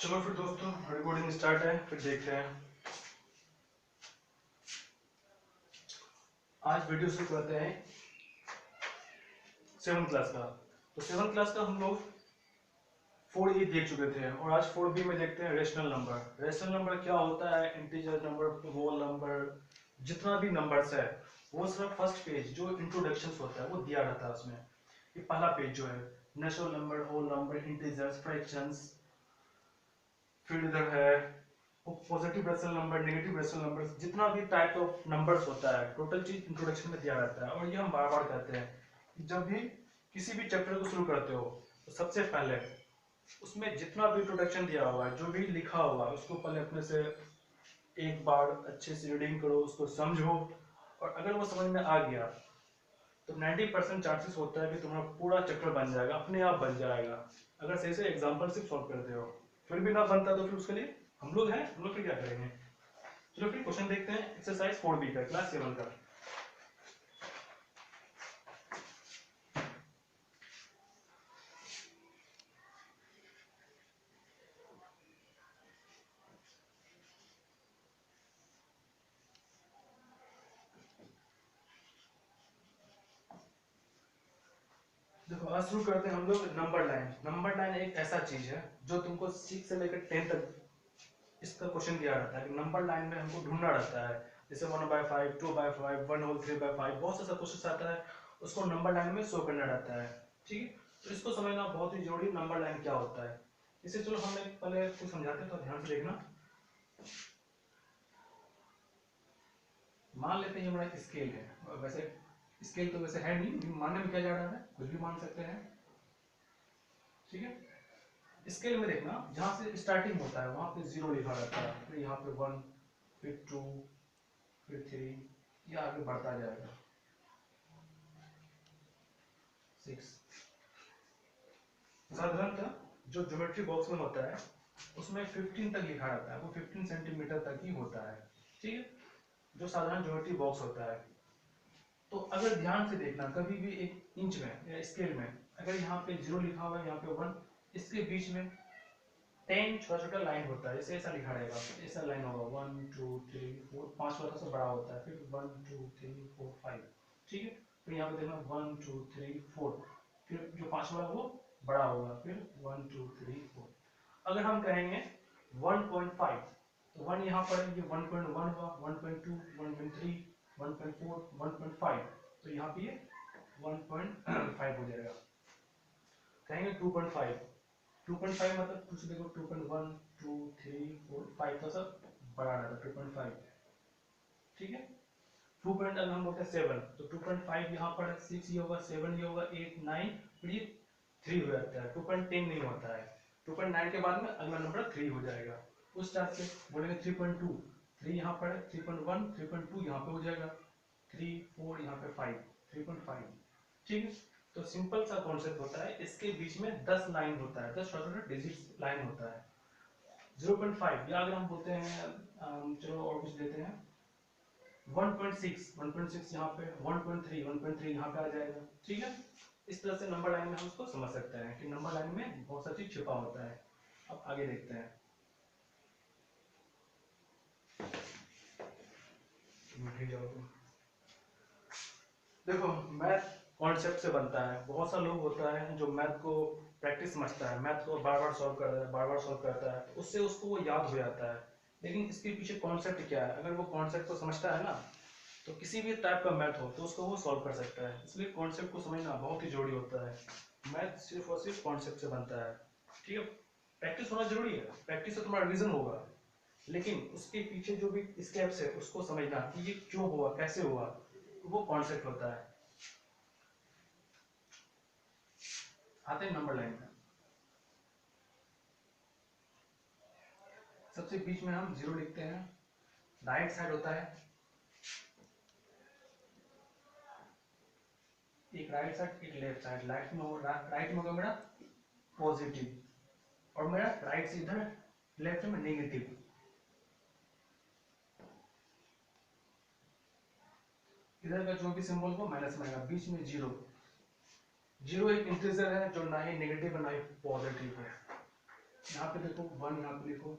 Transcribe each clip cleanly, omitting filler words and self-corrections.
चलो फिर दोस्तों रिकॉर्डिंग स्टार्ट है, फिर देखते हैं। आज वीडियो शुरू करते हैं 7th क्लास का। तो 7th क्लास का हम लोग 4A देख चुके थे और आज 4B में देखते हैं रेशनल नंबर। रेशनल नंबर क्या होता है, इंटीजर नंबर, होल नंबर, जितना भी नंबर्स है वो सिर्फ फर्स्ट पेज जो इंट्रोडक्शन होता है वो दिया रहता है उसमें। ये पहला पेज जो है natural number, whole number, integers, fractions, फिर इधर है positive rational number, negative rational number, जितना भी टाइप ऑफ नंबर्स होता है टोटल चीज इंट्रोडक्शन में दिया रहता है। और ये हम बार बार कहते हैं कि जब भी किसी भी चैप्टर को शुरू करते हो तो सबसे पहले उसमें जितना भी इंट्रोडक्शन दिया हुआ है, जो भी लिखा हुआ है, उसको पहले अपने से एक बार अच्छे से रीडिंग करो, उसको समझो। और अगर वो समझ में आ गया तो 90% चांसेस होता है कि तुम्हारा पूरा चैप्टर बन जाएगा, अपने आप बन जाएगा, अगर सही से एग्जाम्पल सिर्फ सॉल्व करते हो। फिर भी ना बनता तो फिर उसके लिए हम लोग हैं, हम लोग फिर क्या करेंगे। चलो फिर क्वेश्चन देखते हैं एक्सरसाइज 4B का, क्लास 7 का। देखो आज शुरू करते हैं हम लोग नंबर लाइन। नंबर लाइन एक ऐसा चीज है जो तुमको 6 से लेकर 10 तक इसका क्वेश्चन दिया रहता है कि नंबर लाइन में हमको ढूंढना रहता है। जैसे 1/5, 2/5, 1/3/5, बहुत सा क्वेश्चन आता है, उसको नंबर लाइन में शो करना रहता है। ठीक है, तो इसको समझना बहुत ही जरूरी, नंबर लाइन क्या होता है। इसे चलो हम एक पहले कुछ समझाते हैं तो ध्यान से देखना। मान लेते हैं हमारा स्केल है, वैसे स्केल तो वैसे है नहीं, मानने में क्या जा रहा है, कुछ भी मान सकते हैं। ठीक है, स्केल में देखना जहां से स्टार्टिंग होता है वहां पे 0 लिखा रहता है, फिर यहाँ पे 1, फिर 2, फिर 3, ये आगे बढ़ता जाएगा 6। साधारणतः जो ज्योमेट्री बॉक्स में होता है उसमें 15 तक लिखा रहता है, वो 15 सेंटीमीटर तक ही होता है। ठीक है, जो साधारण ज्योमेट्री बॉक्स होता है। तो अगर ध्यान से देखना कभी भी एक इंच में या स्केल में अगर यहाँ पे 0 लिखा हुआ है, यहाँ पे 1, इसके बीच में 10 छोटा छोटा लाइन होता है, जैसे ऐसा लिखा रहेगा, ऐसा लाइन होगा 1 2 3 4, 5 वाला सा बड़ा होता है, फिर 1 2 3 4 5। ठीक है, फिर यहाँ पे देखना 1 2 3 4, फिर जो 5 वाला वो बड़ा होगा, फिर 1 2 3 4। अगर हम कहेंगे 1.5 तो 1 यहाँ पर ये 1.1 हुआ, 1.2 1.3 1.4 1.5, तो यहाँ पे ये 1.5 हो जाएगा। कहेंगे 2.5, 2.5 मतलब कुछ देखो 2.1 2 3 4 5 का सब बड़ा रहता है 2.5। ठीक है, 2 पॉइंट अगर हम बोलते हैं 7 तो 2.5 यहाँ पर 6 ये होगा, 7 ये होगा, 8 9, फिर ये 3 हो जाता है, 2.10 नहीं होता है। 2.9 के बाद में अगला नंबर 3 हो जाएगा। उस टाइप से बोलेंगे 3.2, 3 यहाँ पर है, 3.1 3.2 यहाँ पे हो जाएगा, 3 4 यहाँ पे 5 3.5। ठीक है, तो सिंपल सा कॉन्सेप्ट होता है, इसके बीच में 10 लाइन होता है, 10 छोटे छोटे डिजिट लाइन होता है। 0.5 या अगर हम बोलते हैं चलो और कुछ देते हैं 1.6 यहाँ पे, 1.3 यहाँ पे आ जाएगा। ठीक है, इस तरह से नंबर लाइन में हम उसको समझ सकते हैं कि नंबर लाइन में बहुत सा चीज छिपा होता है। अब आगे देखते हैं। देखो मैथ कॉन्सेप्ट से बनता है, बहुत सा लोग होता है जो मैथ को प्रैक्टिस समझता है, मैथ को बार बार सॉल्व करता है, बार बार सॉल्व करता है, उससे उसको वो याद हो जाता है। लेकिन इसके पीछे कॉन्सेप्ट क्या है, अगर वो कॉन्सेप्ट को समझता है ना तो किसी भी टाइप का मैथ हो तो उसको वो सॉल्व कर सकता है। इसलिए कॉन्सेप्ट को समझना बहुत ही जरूरी होता है। मैथ सिर्फ और सिर्फ कॉन्सेप्ट से बनता है। ठीक है, प्रैक्टिस होना जरूरी है, प्रैक्टिस से तुम्हारा रिविजन होगा, लेकिन उसके पीछे जो भी स्टेप्स है उसको समझना कि ये क्यों हुआ, कैसे हुआ, वो कॉन्सेप्ट होता है। आते हैं नंबर लाइन में। सबसे बीच में हम 0 लिखते हैं, राइट साइड होता है, एक राइट साइड एक लेफ्ट साइड। राइट में होगा मेरा पॉजिटिव और मेरा राइट से इधर लेफ्ट में नेगेटिव। इधर का जो भी सिंबल को माइनस में आएगा, बीच में 0। 0 एक इंटीजर है जो ना ही नेगेटिव है ना ही पॉजिटिव है। यहाँ पे देखो 1, यहाँ पे लिखो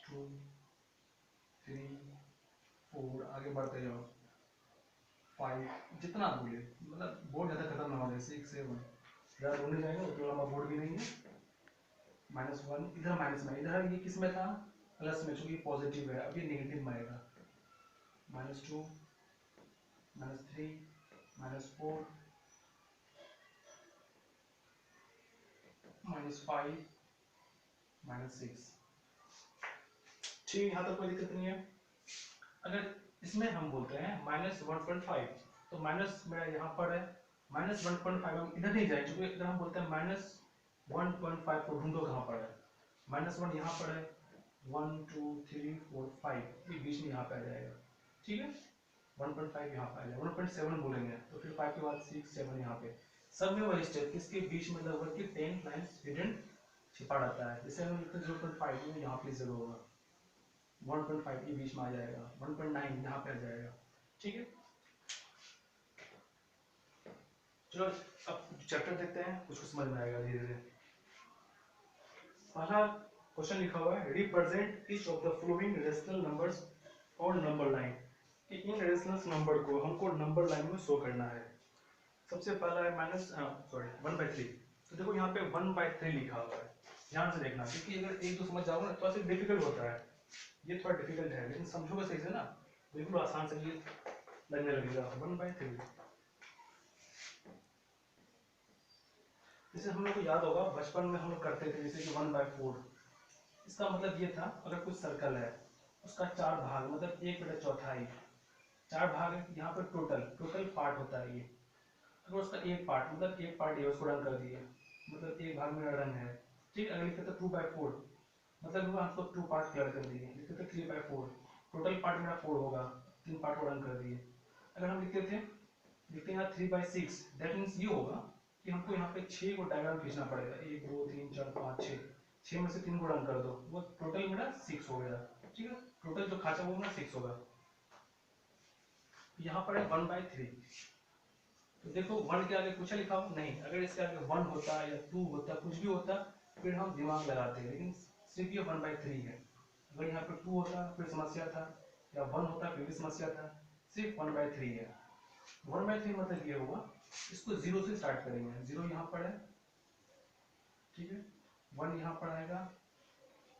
2 3 4, आगे बढ़ते जाओ 5, जितना आप बोले, मतलब बोर्ड ज़्यादा खत्म ना हो जाए। 6 7 ज़्यादा ढूंढने जाएंगे, उतना लंबा बोर्ड भी नहीं है। -1 इधर माइनस में, इधर ये किस में था, प्लस में, चूंकि पॉजिटिव है, अब ये नेगेटिव में आएगा। -2 -3 -4 -5 -6। ठीक, यहाँ तक कोई दिक्कत नहीं है। अगर इसमें हम बोलते हैं -1.5, तो माइनस मेरा यहाँ पर है, -1.5 हम इधर नहीं जाए, क्योंकि अगर हम बोलते हैं -1.5 को ढूंढो कहाँ पर है, -1 यहाँ पर है, 1 2 3 4 5, ये बीच में यहाँ पे आ जाएगा। ठीक है, 1.5 यहाँ पे आ जाएगा, 1.7 बोलेंगे तो फिर 5 के बाद 6 7 यहाँ पे, सब में वही स्टेप, इसके बीच में लगभग कि 10 लाइन्स हिडन छिपा रहता है। जैसे हम लिखते हैं 0.5 में यहाँ पे 0 होगा, 1.5 के बीच में आ जाएगा, 1.9 यहाँ पे आ जाएगा। ठीक है, चलो अब चैप्टर देखते हैं, कुछ कुछ समझ में आएगा धीरे धीरे। पहला क्वेश्चन लिखा हुआ है, represent each of the following rational numbers और नंबर लाइन, कि इन रेशनल नंबर को हमको नंबर लाइन में शो करना है। सबसे पहला है 1/3। तो देखो यहाँ पे 1/3 लिखा हुआ है, ध्यान से देखना, क्योंकि अगर एक दो समझ जाओगे ना तो ऐसे डिफिकल्ट होता है, ये थोड़ा डिफिकल्ट है, लेकिन समझोगे सही से ना, बिल्कुल आसान से ये लगने लगेगा। 1/3, जैसे हम लोग को याद होगा बचपन में हम लोग करते थे, जैसे कि 1/4, इसका मतलब ये था, अगर कुछ सर्कल है उसका 4 भाग, मतलब 1/4, 4 भाग है, यहाँ पर टोटल पार्ट होता है ये, अगर उसका एक पार्ट, मतलब एक पार्ट ये उसको रन कर दिए, मतलब एक भाग में रन है। ठीक, अगर लिखते थे 2/4, मतलब हुआ हमको 2 पार्ट क्लियर कर दिए, लिखते थे 3/4, टोटल पार्ट मेरा 4 होगा, 3 पार्ट को रन कर दिए। अगर हम लिखते थे, लिखते हैं 3/6, दैट मीन्स ये होगा कि हमको यहाँ पे 6 को डायग्राम खींचना पड़ेगा, 1 2 3 4 5 6, 6 में से 3 को रन कर दो, वो टोटल मेरा 6 हो गया। ठीक है, टोटल जो खाचा वो मेरा 6 होगा। यहाँ पर है 1/3, तो देखो 1 के आगे कुछ लिखा हो नहीं, अगर इसके आगे 1 होता या 2 होता, कुछ भी होता, फिर हम दिमाग लगाते, लेकिन सिर्फ ये 1/3 है। अगर यहाँ पे 2 होता फिर समस्या था, या 1 होता फिर भी समस्या था, सिर्फ 1/3 है। 1/3 मतलब ये होगा, इसको 0 से स्टार्ट करेंगे, 0 यहाँ पर है, ठीक है, 1 यहाँ पर आएगा,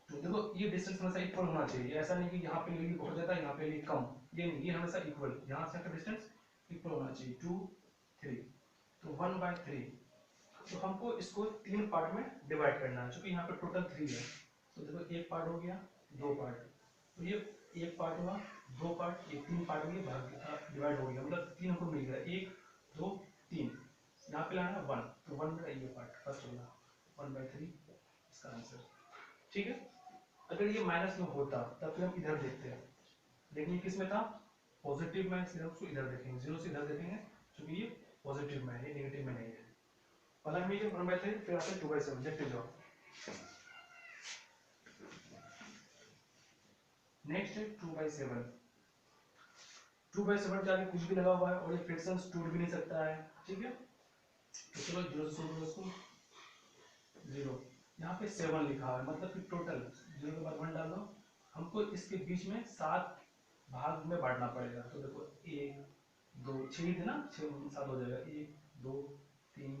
तो देखो ये डिस्टेंस हमेशा इक्वल होना चाहिए, ऐसा नहीं कि यहाँ पे ले बहुत ज्यादा यहाँ पे ले कम, ये नहीं, ये हमेशा इक्वल, यहाँ से का डिस्टेंस इक्वल होना चाहिए, 2 3, तो 1/3। तो हमको इसको 3 पार्ट में डिवाइड करना है, क्योंकि यहाँ पे टोटल 3 है, तो देखो एक पार्ट हो गया, 2 पार्ट, तो ये एक पार्ट हुआ, 2 पार्ट, ये 3 पार्ट में भाग डिवाइड हो गया, मतलब 3 हमको मिल गया, 1 2 3, यहाँ पे लाना 1, तो 1 मेरा ये पार्ट फर्स्ट होगा, 1/3 इसका आंसर। ठीक है, अगर ये माइनस में होता तब फिर हम इधर देखते हैं, लेकिन ये किस में था, पॉजिटिव में, इसलिए हम उसको इधर देखेंगे, 0 से इधर देखेंगे, क्योंकि ये पॉजिटिव में है, ये नेगेटिव में नहीं है। पहला में 1/3, फिर आता है 2/7, देखते जाओ। नेक्स्ट है 2/7, 2/7 के आगे कुछ भी लगा हुआ है और ये फ्रैक्शंस टूट भी नहीं सकता है। ठीक है, तो चलो 0 से शुरू करो इसको, 0, यहाँ पे 7 लिखा है, मतलब कि टोटल 0 के बाद 1 डाल दो, हमको इसके बीच में 7 भाग में बांटना पड़ेगा। तो देखो 1 2 6 थे ना, 6 7 हो जाएगा, 1 2 3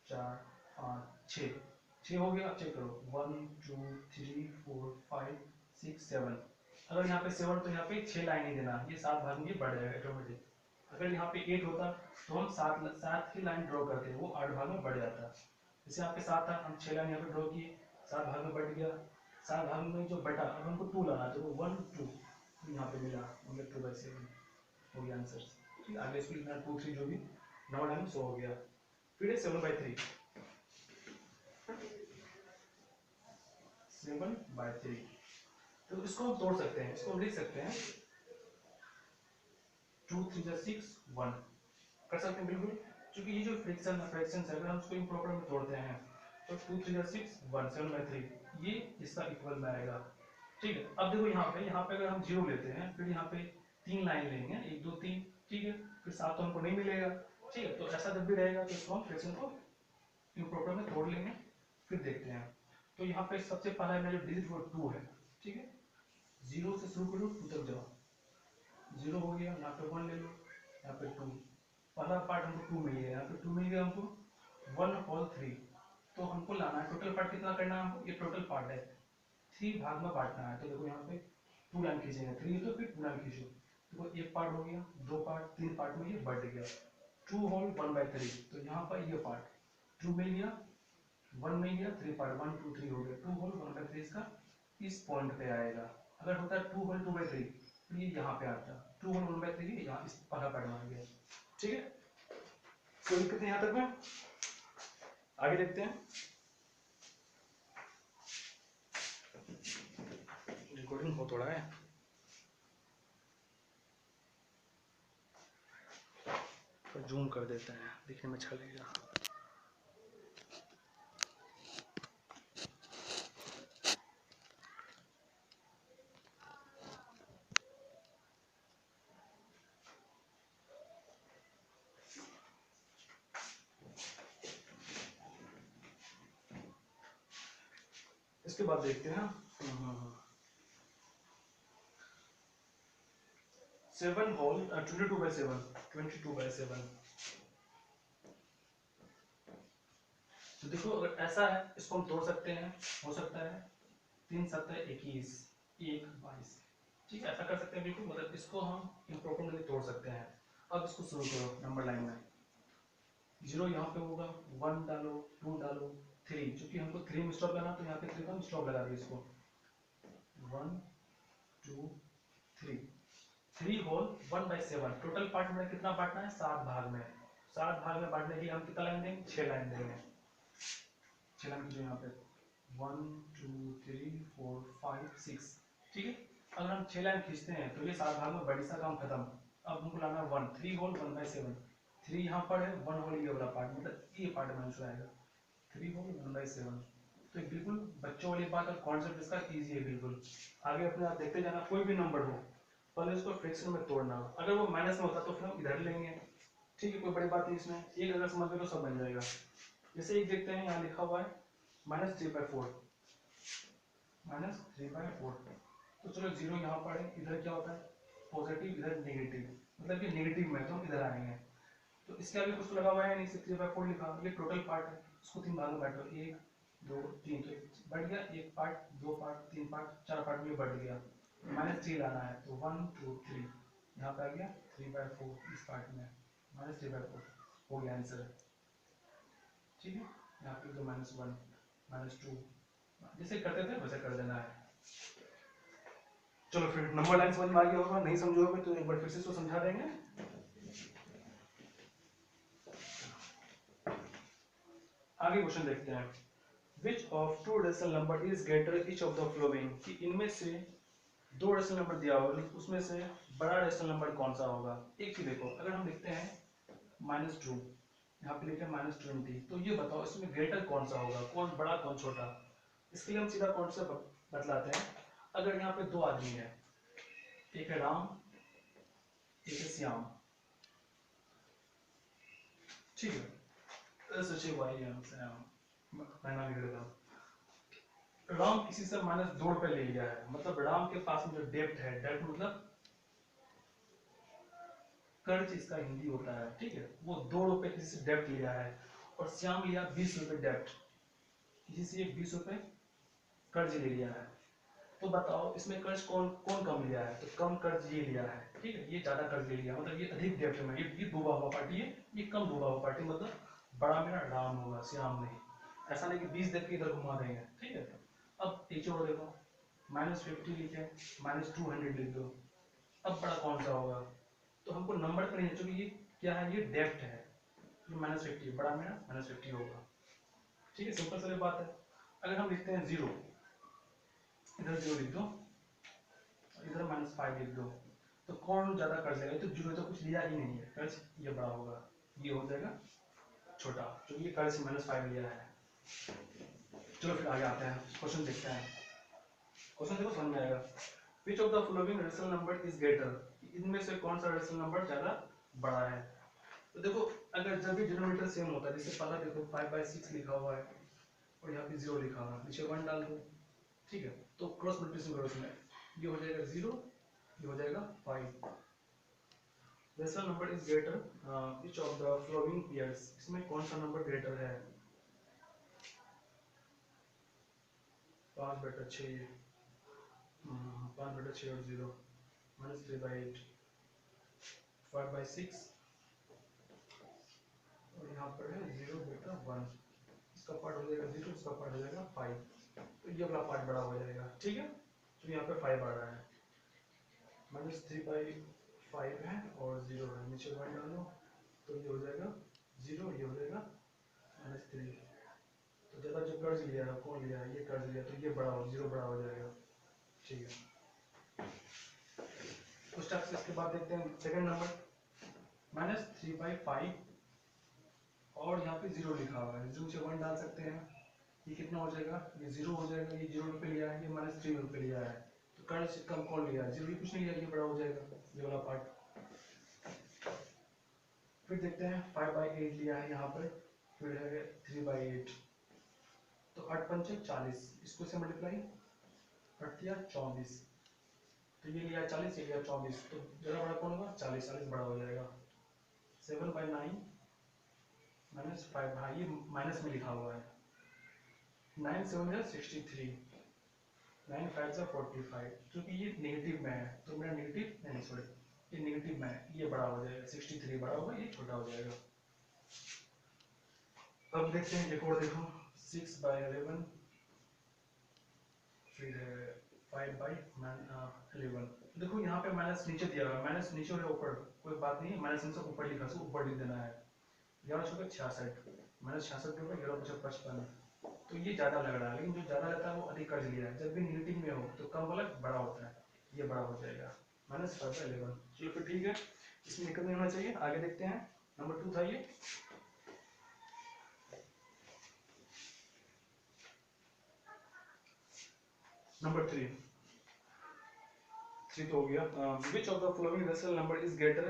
4 5 6 हो गया। अब चेक करो, 1 2 3 4 5 6 7, अगर यहाँ पे 7 तो यहाँ पे 6 लाइन ही देना, ये 7 भाग में बढ़ जाएगा ऑटोमेटिक। अगर यहाँ पे 8 होता तो हम 7 की लाइन ड्रॉ करते, वो 8 भाग में बढ़ जाता। जैसे यहाँ पे 7 था, हम 6 लाइन यहाँ पे ड्रॉ किए, 7 भाग में बढ़ गया, 7 भाग में जो बटा, अब हमको 2 लाना, तो 1 2 यहाँ पे मिला, मतलब 2/7 हो गया आंसर। ठीक, आगे इसको लिखना 2 3 जो भी नंबर लाइन 100 हो गया। फिर है 7/3, 7/3, तो इसको हम तोड़ सकते हैं, इसको हम लिख सकते हैं 2 3 6 1, कर सकते हैं बिल्कुल, क्योंकि ये जो फ्रैक्शन है, अगर हम उसको इम्प्रॉपर में तोड़ते हैं तो 2 3 6 1, 7/3 ये इसका इक्वल में आएगा। ठीक है, अब देखो यहाँ पे अगर हम 0 लेते हैं, फिर यहाँ पे 3 लाइन लेंगे, 1 2 3, ठीक है, फिर 7 तो हमको नहीं मिलेगा। ठीक है, तो ऐसा जब भी रहेगा तो इसको हम फ्रैक्शन को इम्प्रॉपर में तोड़ लेंगे, फिर देखते हैं। तो यहाँ पे सबसे पहला मेरा जो डिजिट वो 2 है, ठीक है। 0 से शुरू करो 2 तक जाओ, 0 हो गया, यहाँ पे 1 ले लो, यहाँ पे 2, पहला पार्ट हमको 2 मिल गया, यहाँ पे 2 मिल गया हमको, 1 होल 3, तो हमको लाना है टोटल पार्ट कितना करना है हमको, ये टोटल पार्ट है 3 भाग में बांटना है। तो देखो यहाँ पे 2 लाइन खींचेंगे, 3 तो फिर 2 लाइन खींचो, देखो एक पार्ट हो गया, 2 पार्ट, 3 पार्ट में ये बढ़ गया, 2 होल 1/3, तो यहाँ पर ये पार्ट 2 मिल गया, 1 मिल गया, 3 पार्ट 1 2 3 हो गया, 2 होल 1/3 इसका इस पॉइंट पे आएगा। अगर होता है 2 होल 2/3 तो ये यहाँ पे आता, 2 होल 1/3 यहाँ इस पहला पार्ट में आ गया, ठीक है। कोई दिक्कत नहीं यहाँ तक में, आगे देखते हैं। रिकॉर्डिंग हो थोड़ा है, तो जूम कर देते हैं, दिखने में अच्छा लगेगा। इसके बाद देखते हैं 7 होल 22/7, 22/7। तो देखो अगर ऐसा है इसको हम तोड़ सकते हैं, हो सकता है 3 7 21 1 22, ठीक है, ऐसा कर सकते हैं बिल्कुल, मतलब इसको हम इम्प्रॉपर में तोड़ सकते हैं। अब इसको शुरू करो नंबर लाइन में, 0 यहाँ पे होगा, 1 डालो, 2 डालो, 3, चूंकि हमको 3 में स्टॉप लगाना तो यहाँ पे 3 का स्टॉप लगा दिया इसको, 1 2 3, 3 होल 1/7, टोटल पार्ट में कितना बांटना है 7 भाग में, 7 भाग में बांटने के लिए हम कितना लाइन देंगे 6 लाइन देंगे, 6 लाइन की जो यहाँ पे 1 2 3 4 5 6, ठीक है। अगर हम 6 लाइन खींचते हैं तो ये 7 भाग में बड़ी सा काम खत्म। अब हमको लाना है 1, 3 होल 1/7, 3 यहाँ पर है, 1 होल ये वाला पार्ट, मतलब ये पार्ट में आंसर आएगा 3 होल 1/7। तो बिल्कुल बच्चों वाली बात और कॉन्सेप्ट इसका इजी है बिल्कुल। आगे अपने आप देखते जाना, कोई भी नंबर हो पहले इसको फ्रैक्शन में तोड़ना, अगर वो माइनस में होता तो फिर हम इधर लेंगे, ठीक है, कोई बड़ी बात नहीं इसमें, एक अगर समझ में तो सब बन जाएगा। जैसे एक देखते हैं यहाँ लिखा हुआ है -3/4, -3/4, तो चलो 0 यहाँ पर है, इधर क्या होता है पॉजिटिव, इधर नेगेटिव, मतलब कि नेगेटिव में तो हम इधर आएंगे, तो इसके आगे कुछ लगा हुआ है नहीं, 3/4 लिखा, ये टोटल पार्ट है, इसको 3 भाग में बांटो, 1 2 3, तो बढ़ गया, 1 पार्ट 2 पार्ट 3 पार्ट 4 पार्ट में बढ़ गया, -3 लाना है, तो 1 2 3 यहाँ पे आ गया 3/4 इस पार्ट में, -3/4 हो गया आंसर, ठीक है। यहाँ पे तो -1 -2 जैसे करते थे वैसे कर देना है। चलो फिर नंबर लाइन समझ में आ गया होगा, नहीं समझोगे तो एक बार फिर से इसको समझा देंगे। आगे क्वेश्चन देखते हैं, which of two rational number is greater each of the following, कि इनमें से दो रेशनल नंबर दिया होगा, उसमें से बड़ा रेशनल नंबर कौन सा होगा। एक चीज देखो, अगर हम लिखते हैं -2, यहाँ पे लिखे -20, तो ये बताओ इसमें ग्रेटर कौन सा होगा, कौन बड़ा कौन छोटा। इसके लिए हम सीधा कॉन्सेप्ट बतलाते हैं। अगर यहाँ पे दो आदमी है, एक है राम एक है श्याम, ठीक है, सोचिए भाई महीना लिख देता हूँ। राम किसी से -2 रुपए ले लिया है, मतलब राम के पास में जो डेप्ट है, डेप्ट मतलब कर्ज इसका हिंदी होता है, ठीक है, वो 2 रुपए किसी से डेप्ट लिया है, और श्याम लिया 20 रुपए डेप्ट, किसी से 20 रुपए कर्ज ले लिया है। तो बताओ इसमें कर्ज कौन कौन कम लिया है, तो कम कर्ज ये लिया है, ठीक है, ये ज्यादा कर्ज ले लिया, मतलब ये अधिक डेप्ट में, ये डूबा हुआ पार्टी है, ये कम डूबा हुआ पार्टी, मतलब बड़ा मेरा राम होगा, श्याम नहीं। ऐसा नहीं कि 20 देख के इधर घुमा देंगे, ठीक है। अब एक और देखो, -50 लिखे, -200 लिख दो, अब बड़ा कौन सा होगा, तो हमको नंबर पर नहीं है, क्योंकि ये क्या है, ये डेप्ट है, ये -50 बड़ा मेरा -50 होगा, ठीक है, सिंपल सी बात है। अगर हम लिखते हैं 0, इधर 0 लिख दो, इधर -5 लिख दो, तो कौन ज्यादा कर्ज लेगा, तो 0 तो कुछ लिया ही नहीं है कर्ज, ये बड़ा होगा, ये हो जाएगा छोटा, क्योंकि ये कर्ज -5 लिया है। चलो फिर आगे आते हैं, क्वेश्चन देखते हैं। क्वेश्चन देखो समझ में आएगा, which of the following rational number is greater, इनमें से कौन सा रेशनल नंबर ज्यादा बड़ा है। तो देखो अगर जब भी डिनोमिनेटर सेम होता है, जैसे पहला देखो 5/6 लिखा हुआ है, और यहाँ पे 0 लिखा हुआ, नीचे 1 डाल दो, ठीक है। तो क्रॉस मल्टीप्लिकेशन करो इसमें, ये हो जाएगा 0, ये हो जाएगा 5। Rational number is greater each of the flowing pairs, इसमें कौन सा नंबर ग्रेटर है? 5/6, 5/6 और 0, -3/8, 5/6 और यहाँ पर है 0/1, इसका पार्ट हो जाएगा 0, इसका पार्ट हो जाएगा 5, तो ये वाला पार्ट बड़ा हो जाएगा, ठीक है। तो यहाँ पे 5 आ रहा है, -3/5 है और 0 है, नीचे 1 डालो तो ये हो जाएगा 0, ये हो जाएगा -3। तो ज़्यादा जो कर्ज लिया है कौन लिया है? ये कर्ज लिया, तो ये बड़ा हो, 0 बड़ा हो जाएगा, ठीक है। उस टाइप से इसके बाद देखते हैं सेकंड नंबर, -3/5 और यहाँ पे 0 लिखा हुआ है, 0 से 1 डाल सकते हैं, ये कितना हो जाएगा? ये 0 हो जाएगा, ये 0 पे लिया है, ये -3 पे लिया है, तो कर्ज से कम कौन लिया है? 0, ये कुछ नहीं लिया, ये बड़ा हो जाएगा, ये वाला पार्ट। फिर देखते हैं 5/8 लिया है यहाँ पर, फिर है 3/8, तो 8 पंचे 40, इसको से मल्टीप्लाई 8 या 24, तो ये लिया 40, ये लिया 24, तो ज़्यादा बड़ा कौन होगा? 40, 40 बड़ा हो जाएगा। 7/9 -5, हाँ ये माइनस में लिखा हुआ है, 9 7 या 63, 9 5 या 45, क्योंकि ये नेगेटिव में है तो मेरा नेगेटिव नहीं, सॉरी ये नेगेटिव में है, ये बड़ा हो जाएगा, 63 बड़ा होगा, ये छोटा हो जाएगा। अब देखते हैं एक और, देखो 6/11, फिर 5/11, देखो यहाँ पे माइनस नीचे दिया हुआ है, माइनस नीचे और ऊपर कोई बात नहीं है, माइनस से ऊपर लिखा, सो ऊपर लिख देना है। 11 × 66, -66 के ऊपर 11 × 55, तो ये ज्यादा लग रहा है, लेकिन जो ज्यादा रहता है वो अधिक कर्ज लिया है। जब भी नेगेटिव में हो तो कम वाला बड़ा होता है, ये बड़ा हो जाएगा, -5/11। चलो फिर ठीक है, इसमें दिक्कत नहीं होना चाहिए। आगे देखते हैं, नंबर 2 था ये। नंबर 3 तो हो गया, which of the flowing rational number is greater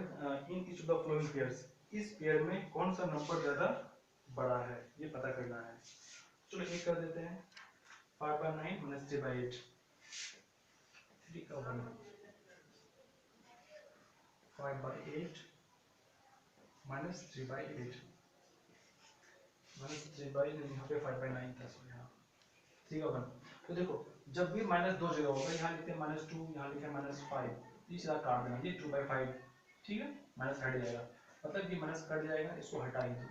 in each of the flowing pairs, इस पेयर में कौन सा नंबर ज्यादा बड़ा है, ये पता करना है। चलो एक कर देते हैं, 5/9 -3/8, 3 का 1, 5/8 -3/8, यहाँ पे 5/9 था, सो यहाँ 3 का 1। तो देखो जब भी माइनस 2 जगह होगा, यहाँ लिखते हैं -2, यहाँ लिखे -5, ये सीधा काट देना, ये 2/5, ठीक है, माइनस हट जाएगा, मतलब ये माइनस कट जाएगा, इसको हटा ही दो।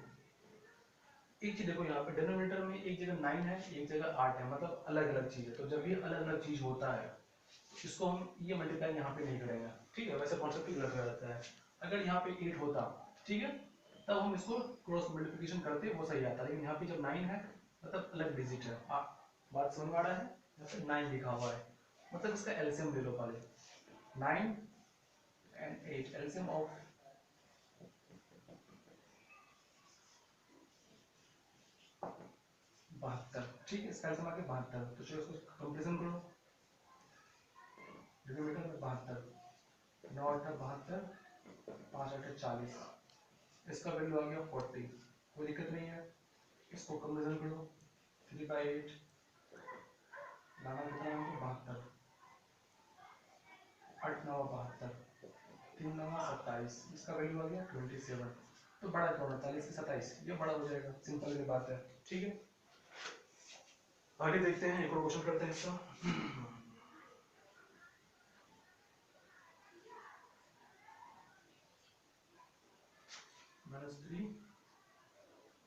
एक चीज देखो, यहाँ पे डिनोमिनेटर में एक जगह 9 है, एक जगह 8 है, मतलब अलग अलग चीज है, तो जब भी अलग अलग चीज होता है इसको हम ये मल्टीप्लाई यहाँ पे नहीं करेंगे, ठीक है, वैसे कॉन्सेप्ट ही गलत हो जाता है। अगर यहाँ पे 8 होता, ठीक है, तब हम इसको क्रॉस मल्टीप्लिकेशन करते वो सही आता, लेकिन यहाँ पे जब 9 है मतलब अलग डिजिट है, बात समझ में आ रहा है? यहाँ पे 9 लिखा हुआ है, मतलब इसका एलसीएम ले लो पहले, 9 and 8, एलसीएम ऑफ 72, ठीक है, इसका एलसीएम आके 72, तो चलो इसको कंपैरिजन करो, डिनोमिनेटर में 72, 9 8 72, 5 8 40, इसका वैल्यू आ गया 40, कोई दिक्कत नहीं है। इसको कंपैरिजन करो, 3/8 लाना कितना है हमको 72, 8 9 72, 3 9 27, इसका वैल्यू आ गया 27, तो बड़ा कौन है? 40 से 27, ये बड़ा हो जाएगा, सिंपल सी बात है, ठीक है। आगे देखते हैं, एक और क्वेश्चन करते हैं इसका। -3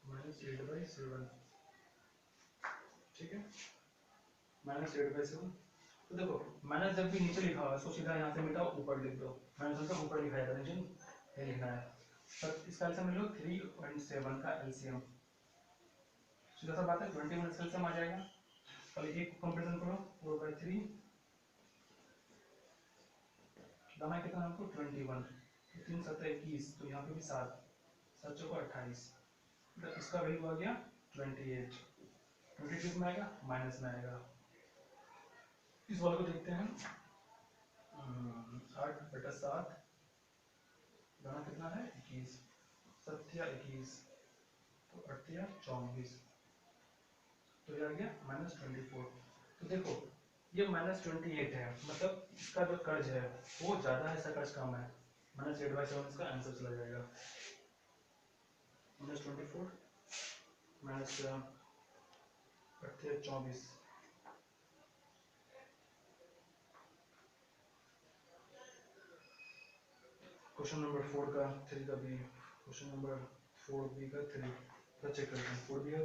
-8/7, ठीक है, -8/7। तो देखो माइनस जब भी नीचे लिखा हुआ है, इसको सीधा यहाँ से मिटाओ, ऊपर लिख दो, माइनस का ऊपर लिखा है, नीचे नहीं लिखना है। तब इसका एलसीएम ले लो, 3 और 7 का एलसीएम, सीधा सा बात है, 20 एलसीएम आ जाएगा। पहले एक कंपैरिजन करो, 4/3 दाना कितना हमको 21, 3 7 21, तो यहाँ पे भी 7 7 चौका 28, तो इसका वैल्यू आ गया 28, 22 में आएगा, माइनस में आएगा। इस वाले को देखते हैं, 8/7 दाना कितना है 21, 7 या 21, तो 8 या 24, तो ये आ गया -24। तो देखो ये -28 है, मतलब इसका जो कर्ज है वो ज़्यादा है, इसका कर्ज कम है। -8/7 इसका आंसर चला जाएगा। -24 माइनस 24। क्वेश्चन नंबर 4 का 3 का भी, क्वेश्चन नंबर 4 बी का 3 का चेक करते हैं। 4 बी है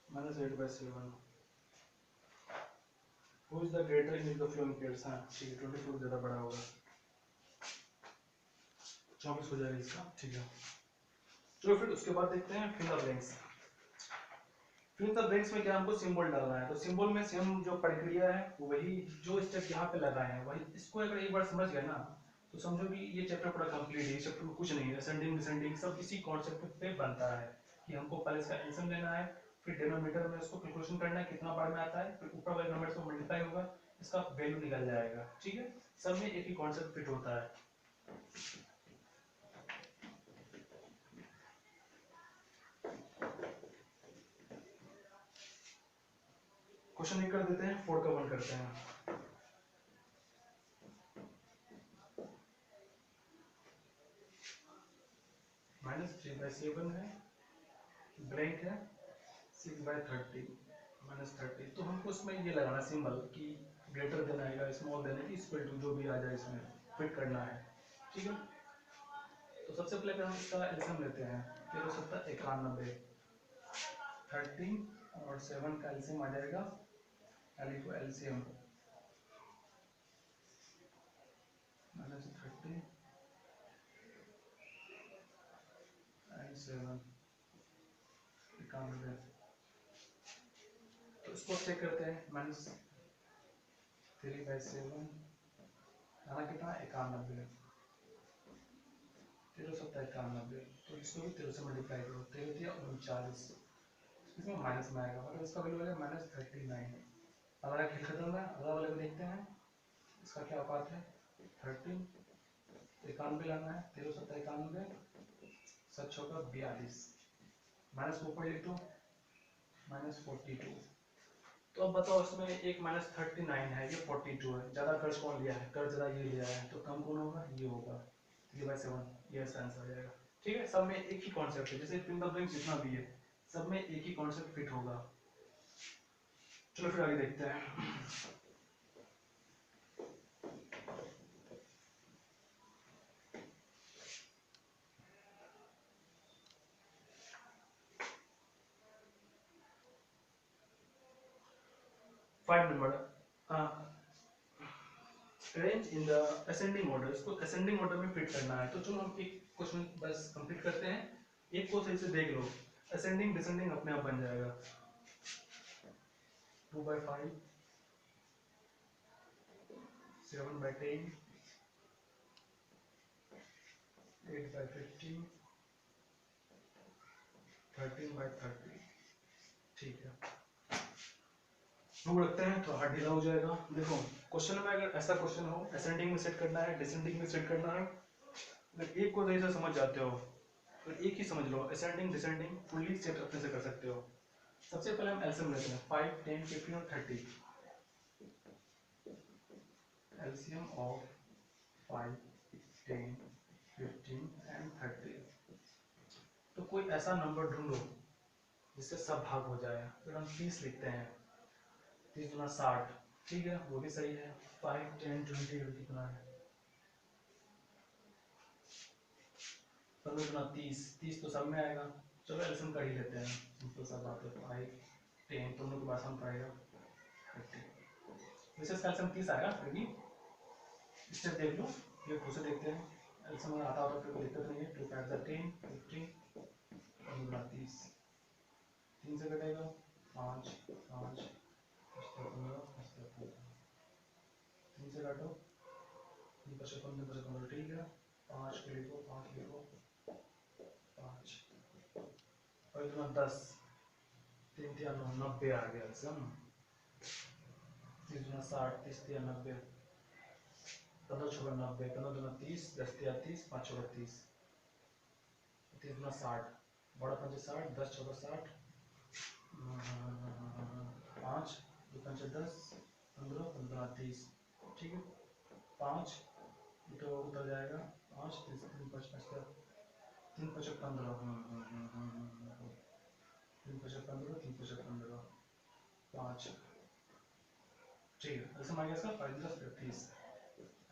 -8/7। Who is the greater in the flowing pairs. हाँ ठीक है, 24 ज़्यादा बड़ा होगा, 24 हो जाएगा इसका। ठीक है, चलो फिर उसके बाद देखते हैं fill the blanks. Fill the blanks में क्या हमको सिंबल डालना है, तो सिंबल में सेम जो प्रक्रिया है वही जो स्टेप यहाँ पे लगाए हैं वही। इसको अगर एक बार समझ गए ना तो समझो कि ये चैप्टर पूरा कंप्लीट है। चैप्टर में कुछ नहीं है, असेंडिंग डिसेंडिंग सब इसी कॉन्सेप्ट पे बनता है कि हमको पहले इसका एल्सियम लेना है, फिर डिनोमिनेटर में उसको कैलकुलेशन करना है कितना बार में आता है, फिर ऊपर वाले नंबर से मल्टीप्लाई होगा, इसका वैल्यू निकल जाएगा। ठीक है, सब में एक ही कॉन्सेप्ट फिट होता है। क्वेश्चन एक कर देते हैं, 4 का 1 करते हैं। -3/7 है, ब्लैंक है 6/30 -30। तो हमको इसमें ये लगाना सिंबल कि ग्रेटर देन आएगा, स्मॉल देन है, इक्वल टू जो भी आ जाए इसमें फिट करना है। ठीक है, तो सबसे पहले अगर हम इसका एल्सियम लेते हैं 13 13 और 7 का एल्सियम आ जाएगा, एल्सियम -30 एंड 7 91। तो इसको चेक करते हैं, -3/7 आना कितना 91, 13 तो इसको भी 13 से मल्टीप्लाई करो, 13 इसमें माइनस में आएगा, मतलब इसका वैल्यू आएगा -39। अगला खेल खत्म है, अगला वाले को देखते हैं इसका क्या औकात है। 13 91 लाना है, 13 7 6 42, माइनस को ऊपर लिख दो -42। तो अब बताओ इसमें एक -39 है, ये 42 है, ज्यादा कर्ज कौन लिया है, कर्ज ज्यादा ये लिया है, तो कम कौन होगा, ये होगा 3/7, ये इसका आंसर आ जाएगा। ठीक है, सब में एक ही कॉन्सेप्ट है, जैसे फिंगर ब्लैंक जितना भी है सब में एक ही कॉन्सेप्ट फिट होगा। चलो फिर आगे देखते हैं। 5 number, arrange in the ascending order, इसको असेंडिंग ऑर्डर में फिट करना है। तो चलो हम एक क्वेश्चन बस कंप्लीट करते हैं, एक को सही से देख लो, असेंडिंग डिसेंडिंग अपने आप बन जाएगा। 2/5 7/10 8/15 13/30। ठीक है, रूल रखते हैं तो हार्ड ढीला हो जाएगा। देखो क्वेश्चन में अगर ऐसा क्वेश्चन हो, असेंडिंग में सेट करना है, डिसेंडिंग में सेट करना है, अगर एक को सही से समझ जाते हो तो एक ही समझ लो, असेंडिंग डिसेंडिंग फुल्ली सेट अपने से कर सकते हो। सबसे पहले हम एलसीएम लेते हैं, 5 10 15 और 30। LCM of 5 10 15 and 30। तो कोई ऐसा नंबर ढूंढो जिससे सब भाग हो जाए। फिर हम 30 लिखते हैं, 30 गुना 60, ठीक है वो भी सही है। 5 10 20 कितना है, 15 गुना 30, 30 तो सब में आएगा। चलो एलसीएम कर ही लेते हैं, सिंपल सा बात है। 5 10 दोनों के बाद हम पाएगा 30, वैसे इसका एलसीएम 30 आएगा, फिर भी स्टेप देख लो, ये खुद से देखते हैं। एलसीएम अगर आता हो तो फिर कोई दिक्कत नहीं है। 2 5 10 15 और 2 30, 3 से कटेगा 5 5 15 3 से काटो, 3 5 15 ठीक है। 5 के लिखो 5 लिखो 5 और इतना 10, 3 3 90 आ गया एलसीएम। 30 गुना 60, 30 तिया 90, 15 छुआ 90, 15 दुना 30, 10 तिया 30, 5 छुआ 30, 30 गुना 60, बड़ा पंचे 60, 10 छुआ 60, 5 दो पंचे 10, 15, 15 30, ठीक है। 5 तो उतर जाएगा, 5 3 5 5 3 5 15, 3 5 15, 3 5 15, 5, ठीक है। ऐसे मार गया इसका 5 10 30,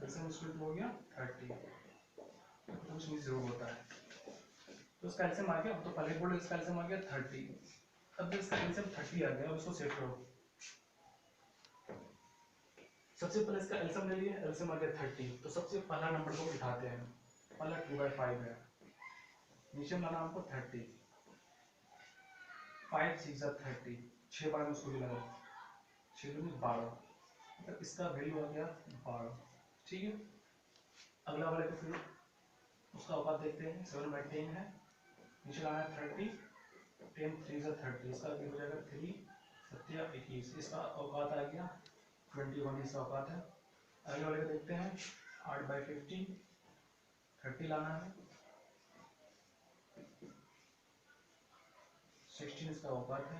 ऐसे मुश्किल हो गया 30, तो कुछ नहीं जरूर होता है। तो इसका एलसीएम आ गया, तो पहले बोर्ड इसका एलसीएम आ गया 30। अब इसका एलसीएम 30 आ गया, अब इसको सेव करो। सबसे पहले इसका एलसीएम ले लिए, एलसीएम आ गया 30, तो सबसे पहला नंबर को उठाते हैं, पहला 2/5 है, नीचे में लाना हमको 30, 5 6 30, 6 बार में उसको भी लगा, 6 दूनी 12, तो इसका वैल्यू आ गया 12, ठीक है। अगला वाले को फिर उसका औकात देखते हैं, 7/10 है, नीचे लाना है 30, 10 3 30, इसका भी हो जाएगा 3 7 21, इसका औकात आ गया 21, इसका औकात है। अगले वाले को देखते हैं, 8/15, 30 लाना है, 16 इसका औकात है,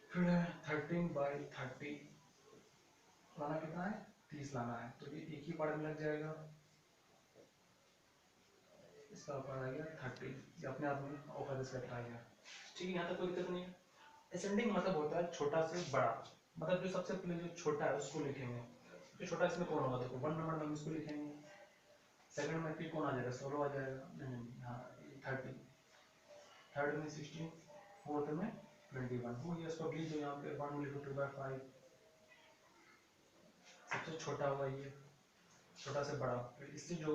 फिर 13/30 लाना कितना है, 30 लाना है, तो ये एक ही पार्ट में लग जाएगा, इसका औकात आ गया 30, ये अपने आप में औकात इसका आ गया, ठीक है। यहाँ तक कोई दिक्कत नहीं है। असेंडिंग मतलब होता है छोटा से बड़ा, मतलब जो सबसे पहले जो छोटा है उसको लिखेंगे, जो छोटा इसमें कौन होगा, देखो 1 नंबर में इसको लिखेंगे, सेकंड में फिर कौन आ जाएगा, 16 आ जाएगा, नहीं हाँ 30, थर्ड में 16, फोर्थ में 21, वो ये इसको भी जो यहाँ पे 1 लिखो 2/5, सबसे छोटा होगा ये, छोटा से बड़ा, फिर इससे जो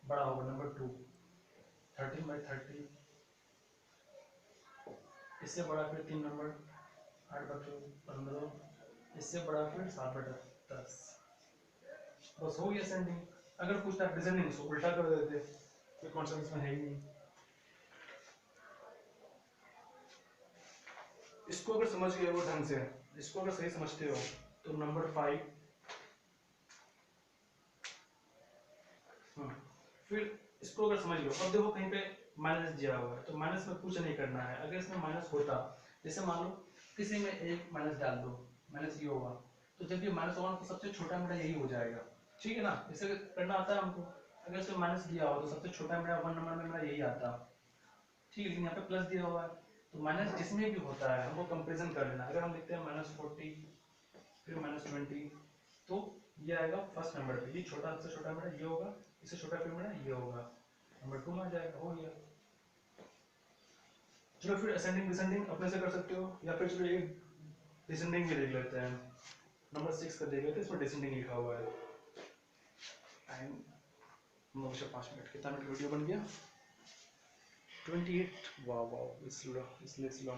बड़ा होगा नंबर 2, 13/30, इससे बड़ा फिर 3 नंबर 8/15, इससे बड़ा फिर 7/10, बस हो गया असेंडिंग। अगर पूछता है डिसेंडिंग, इसको उल्टा कर देते, कोई कॉन्सेप्ट इसमें है ही नहीं। इसको अगर समझ गए वो ढंग से, इसको अगर सही समझते हो तो नंबर 5, फिर इसको अगर समझ लो, अब देखो कहीं पे माइनस दिया हुआ है, तो माइनस में कुछ नहीं करना है। अगर इसमें माइनस होता, जैसे मान लो किसी में एक माइनस डाल दो, माइनस ये होगा, तो जब ये माइनस होगा तो सबसे छोटा मेरा यही हो जाएगा, ठीक है ना, इसे करना आता है हमको। अगर इसमें माइनस दिया हो तो सबसे छोटा मेरा 1 नंबर में मेरा यही आता, ठीक है। लेकिन यहाँ पे प्लस दिया हुआ है, तो माइनस जिसमें भी होता है हमको कंपेरिजन कर लेना। अगर हम लिखते हैं -40, फिर -20, तो ये आएगा फर्स्ट नंबर पे, ये छोटा से छोटा मेरा ये होगा, इससे छोटा फिर मेरा ये होगा, नंबर 2 में आ जाएगा, हो गया। चलो फिर असेंडिंग डिसेंडिंग अपने से कर सकते हो, या फिर चलो एक डिसेंडिंग भी देख लेते हैं, नंबर 6 का देख लेते हैं, इसमें डिसेंडिंग लिखा हुआ है। टाइम 9:05, कितना मिनट वीडियो बन गया, 28, वाह वाह, इसलिए स्लो